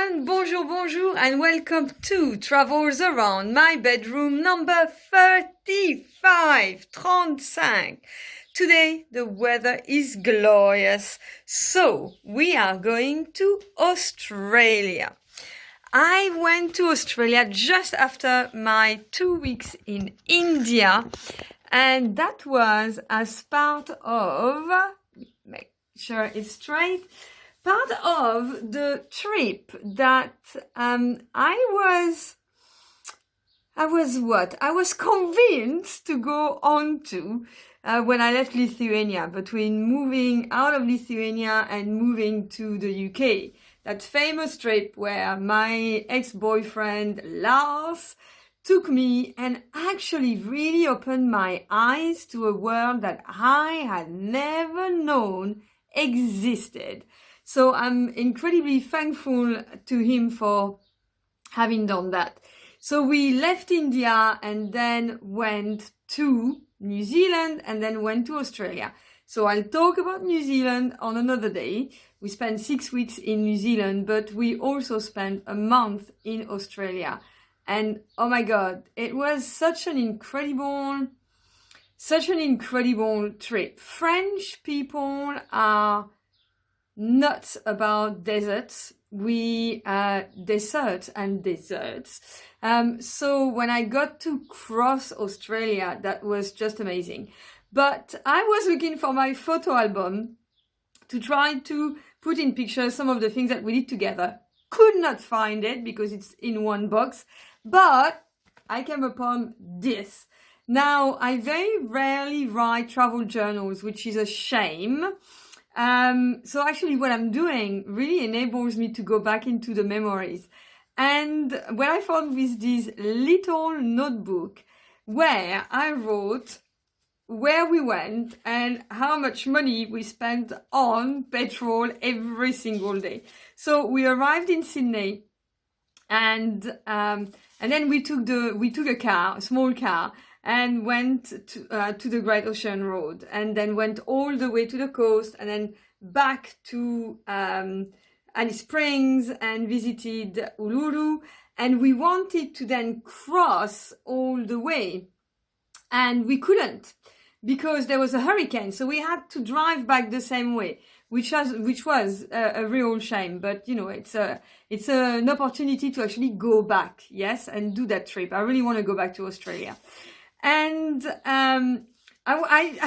everyone, bonjour, and welcome to Travels Around My Bedroom number 35. Today the weather is glorious, so we are going to Australia. I went to Australia just after my 2 weeks in India, and that was as part of, make sure it's straight, part of the trip that I was convinced to go on to when I left Lithuania, between moving out of Lithuania and moving to the UK. That famous trip where my ex-boyfriend Lars took me and actually really opened my eyes to a world that I had never known existed. So I'm incredibly thankful to him for having done that. So we left India and then went to New Zealand and then went to Australia. So I'll talk about New Zealand on another day. We spent 6 weeks in New Zealand, but we also spent a month in Australia. And oh my God, it was such an incredible trip. French people are nuts about deserts. Deserts. So when I got to cross Australia, that was just amazing. But I was looking for my photo album to try to put in pictures some of the things that we did together. Could not find it because it's in one box, but I came upon this. Now, I very rarely write travel journals, which is a shame. So actually what I'm doing really enables me to go back into the memories. And what I found with this little notebook where I wrote where we went and how much money we spent on petrol every single day. So we arrived in Sydney and then we took a small car, and went to the Great Ocean Road, and then went all the way to the coast, and then back to Alice Springs and visited Uluru. And we wanted to then cross all the way, and we couldn't because there was a hurricane. So we had to drive back the same way, which was a real shame. But you know, it's an opportunity to actually go back, yes, and do that trip. I really want to go back to Australia. And I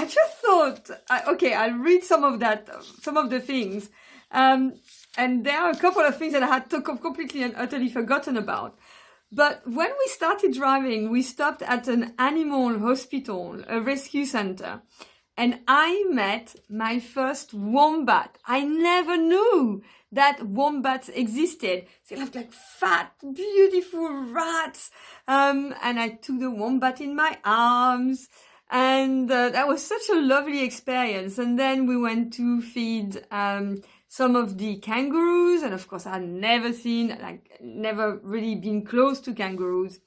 just thought, okay, I'll read some of the things. And there are a couple of things that I had completely and utterly forgotten about. But when we started driving, we stopped at an animal hospital, a rescue center. And I met my first wombat. I never knew that wombats existed. They looked like fat, beautiful rats. And I took the wombat in my arms. And that was such a lovely experience. And then we went to feed some of the kangaroos. And of course, I'd never really been close to kangaroos.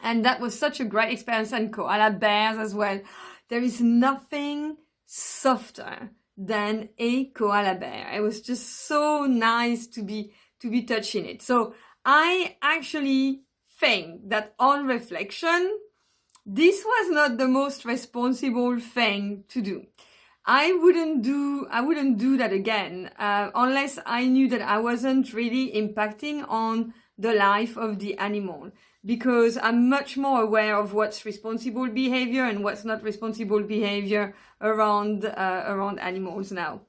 And that was such a great experience. And koala bears as well. There is nothing softer than a koala bear. It was just so nice to be touching it. So I actually think that on reflection, this was not the most responsible thing to do. I wouldn't do that again unless I knew that I wasn't really impacting on the life of the animal. Because I'm much more aware of what's responsible behavior and what's not responsible behavior around animals now.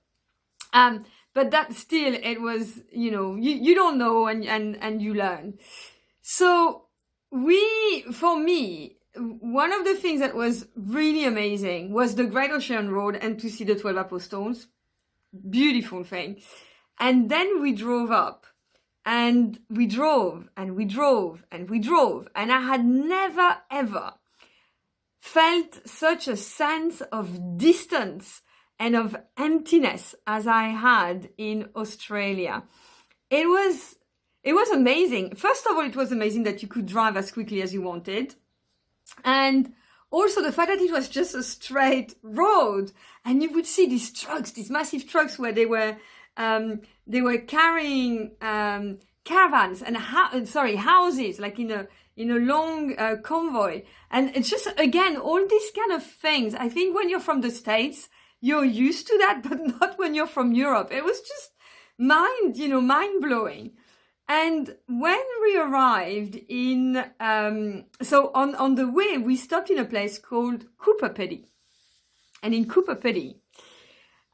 But that still, it was, you know, you don't know and you learn. So for me, one of the things that was really amazing was the Great Ocean Road and to see the 12 Apostles. Beautiful thing. And then we drove up. And we drove, and I had never, ever felt such a sense of distance and of emptiness as I had in Australia. It was amazing. First of all, it was amazing that you could drive as quickly as you wanted. And also the fact that it was just a straight road, and you would see these massive trucks where they were carrying caravans and houses, like in a long convoy. And it's just, again, all these kind of things. I think when you're from the States, you're used to that, but not when you're from Europe. It was just mind blowing. And when we arrived in, so on the way, we stopped in a place called Cooper Pedy. And in Cooper Pedy,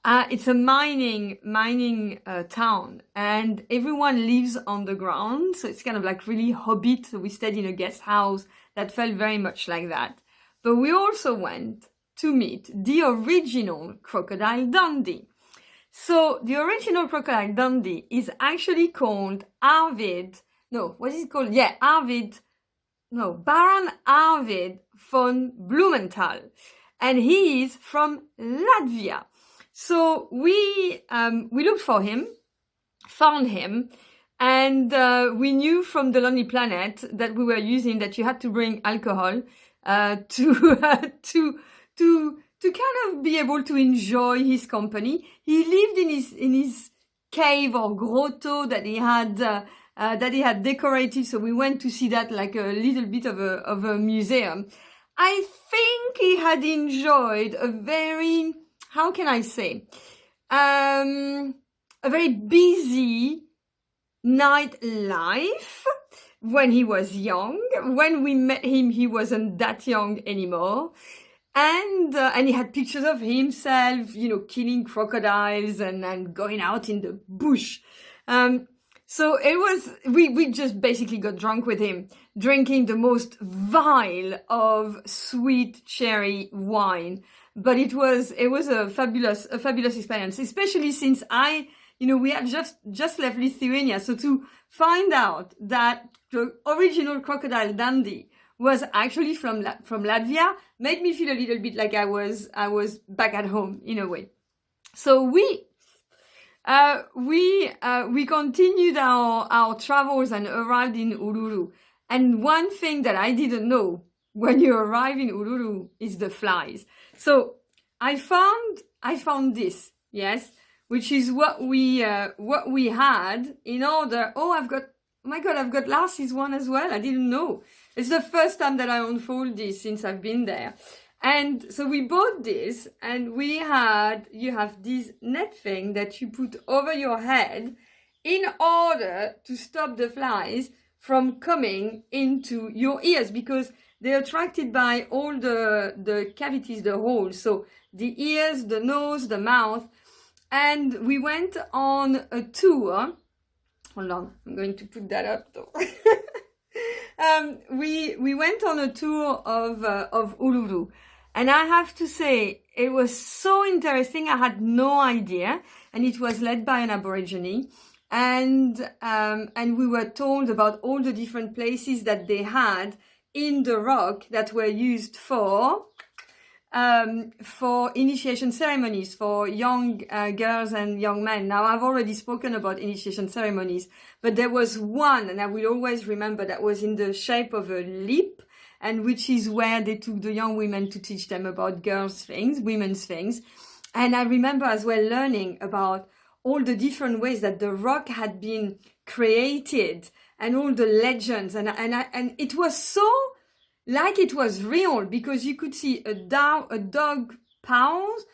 it's a mining town, and everyone lives on the ground. So it's kind of like really hobbit. So we stayed in a guest house that felt very much like that. But we also went to meet the original Crocodile Dundee. So the original Crocodile Dundee is actually called Baron Arvid von Blumenthal. And he is from Latvia. So we looked for him, found him, and we knew from the Lonely Planet that we were using that you had to bring alcohol to kind of be able to enjoy his company. He lived in his cave or grotto that he had decorated. So we went to see that, like a little bit of a museum. I think he had enjoyed a very, how can I say, a very busy nightlife when he was young. When we met him, he wasn't that young anymore. And he had pictures of himself, killing crocodiles and going out in the bush. So it was, we just basically got drunk with him, drinking the most vile of sweet cherry wine. But it was a fabulous experience, especially since we had just left Lithuania. So to find out that the original Crocodile Dundee was actually from Latvia made me feel a little bit like I was back at home in a way. So we continued our travels and arrived in Uluru. And one thing that I didn't know when you arrive in Uluru is the flies. So I found this, yes, which is what we had in order. I've got Lars's one as well. I didn't know. It's the first time that I unfold this since I've been there. And so we bought this, and you have this net thing that you put over your head in order to stop the flies from coming into your ears, because they're attracted by all the cavities, the holes. So the ears, the nose, the mouth. And we went on a tour. Hold on, I'm going to put that up though. We went on a tour of Uluru. And I have to say, it was so interesting. I had no idea. And it was led by an Aborigine. And we were told about all the different places that they had in the rock that were used for initiation ceremonies for young girls and young men. Now, I've already spoken about initiation ceremonies, but there was one, and I will always remember, that was in the shape of a lip, and which is where they took the young women to teach them about girls' things, women's things. And I remember as well learning about all the different ways that the rock had been created and all the legends. And it was so like it was real, because you could see a dog paws,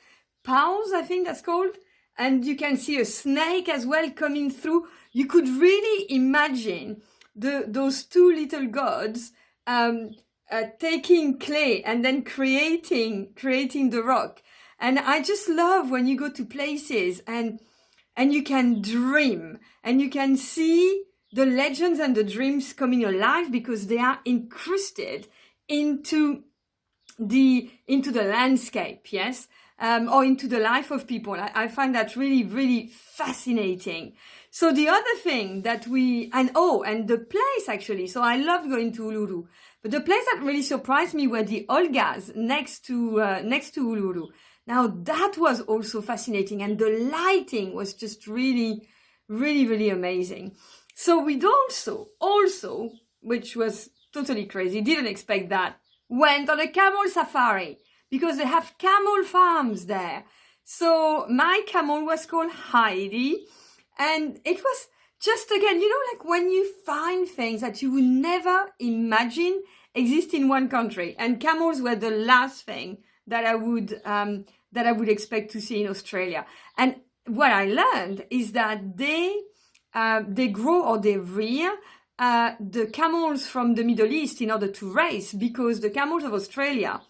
I think that's called. And you can see a snake as well coming through. You could really imagine those two little gods taking clay and then creating the rock. And I just love when you go to places and you can dream and you can see the legends and the dreams coming alive, because they are incrusted into the landscape, yes, or into the life of people. I find that really, really fascinating. So the other thing that and the place actually, so I loved going to Uluru, but the place that really surprised me were the Olgas next to Uluru. Now that was also fascinating, and the lighting was just really, really, really amazing. So we'd also, which was totally crazy, didn't expect that, went on a camel safari, because they have camel farms there. So my camel was called Heidi, and it was just again, like when you find things that you would never imagine exist in one country, and camels were the last thing that I would expect to see in Australia. And what I learned is that they grow or they rear the camels from the Middle East in order to race, because the camels of Australia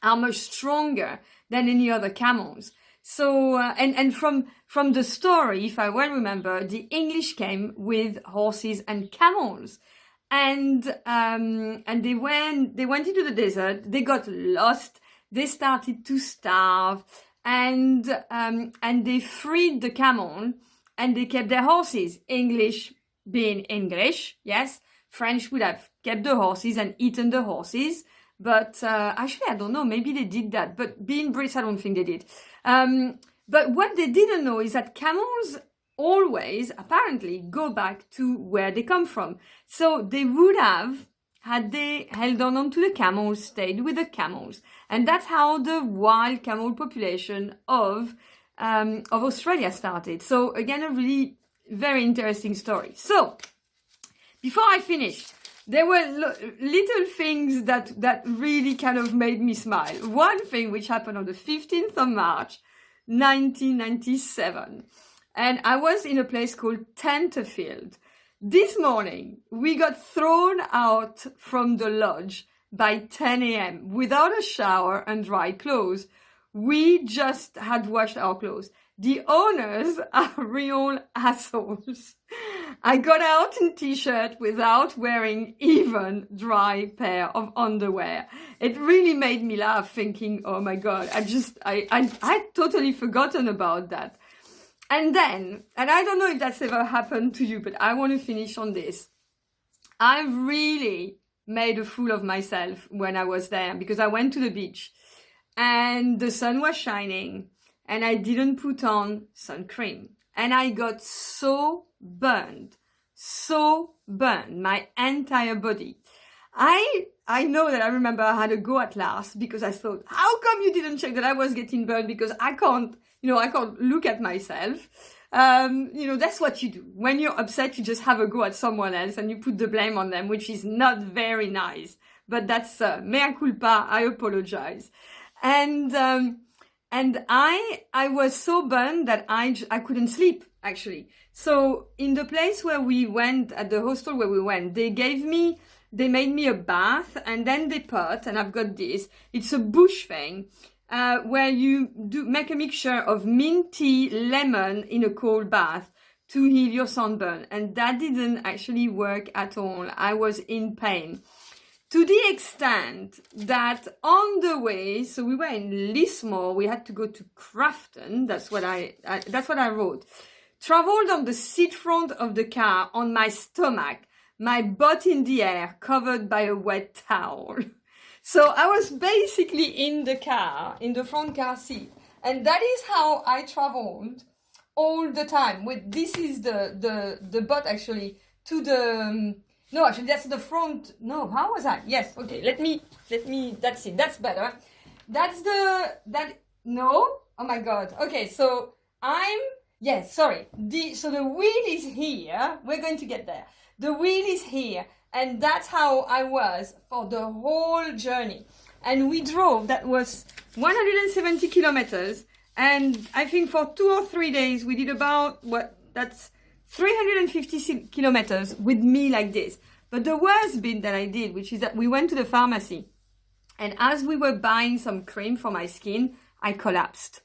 are much stronger than any other camels. So, and from the story, if I well remember, the English came with horses and camels, and they went into the desert. They got lost. They started to starve, and they freed the camel, and they kept their horses. English being English, yes. French would have kept the horses and eaten the horses. But actually, I don't know, maybe they did that. But being British, I don't think they did. But what they didn't know is that camels always, apparently, go back to where they come from. So they would have, had they held on to the camels, stayed with the camels. And that's how the wild camel population of Australia started. So again, a really very interesting story. So before I finish, there were little things that really kind of made me smile. One thing which happened on the 15th of March, 1997. And I was in a place called Tenterfield. This morning, we got thrown out from the lodge by 10 a.m. without a shower and dry clothes. We just had washed our clothes. The owners are real assholes. I got out in t-shirt without wearing even dry pair of underwear. It really made me laugh, thinking, oh my God, I totally forgotten about that. And then, and I don't know if that's ever happened to you, but I want to finish on this. I really made a fool of myself when I was there, because I went to the beach and the sun was shining and I didn't put on sun cream. And I got so burned, my entire body. I know that I remember I had a go at last, because I thought, how come you didn't check that I was getting burned? Because I can't look at myself. That's what you do. When you're upset, you just have a go at someone else and you put the blame on them, which is not very nice. But that's mea culpa, I apologize. And I was so burned that I couldn't sleep, actually. So in the place where we went, at the hostel where we went, they made me a bath, and then they put, and I've got this, it's a bush thing, where you make a mixture of mint tea, lemon in a cold bath to heal your sunburn. And that didn't actually work at all. I was in pain. To the extent that on the way, so we were in Lismore, we had to go to Crafton. That's what I wrote. Traveled on the seat front of the car on my stomach, my butt in the air, covered by a wet towel. So I was basically in the car, in the front car seat. And that is how I traveled all the time. This is the butt actually to the... No, actually, that's the front. No, how was that? Yes, okay, let me, that's it, that's better. No? Oh my God. Okay, so sorry. So the wheel is here. We're going to get there. The wheel is here. And that's how I was for the whole journey. And we drove, that was 170 kilometers. And I think for 2 or 3 days, we did about, that's 350 kilometers with me like this. But the worst bit that I did, which is that we went to the pharmacy, and as we were buying some cream for my skin, I collapsed.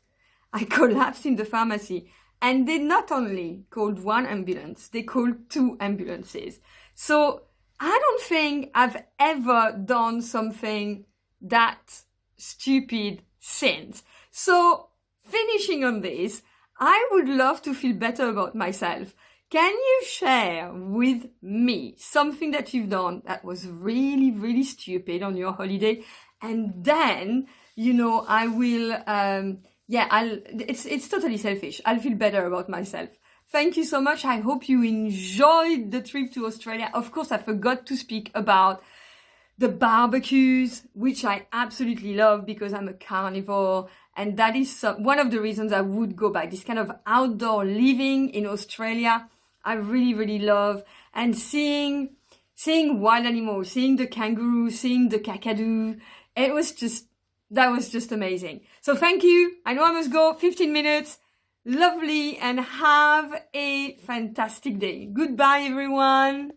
I collapsed in the pharmacy, and they not only called one ambulance, they called 2 ambulances. So I don't think I've ever done something that stupid since. So finishing on this, I would love to feel better about myself. Can you share with me something that you've done that was really, really stupid on your holiday? And then, I will, it's totally selfish. I'll feel better about myself. Thank you so much. I hope you enjoyed the trip to Australia. Of course, I forgot to speak about the barbecues, which I absolutely love because I'm a carnivore. And that is one of the reasons I would go back. This kind of outdoor living in Australia, I really, really love. And seeing wild animals, seeing the kangaroo, seeing the kakadu, that was just amazing. So thank you. I know I must go, 15 minutes. Lovely, and have a fantastic day. Goodbye, everyone.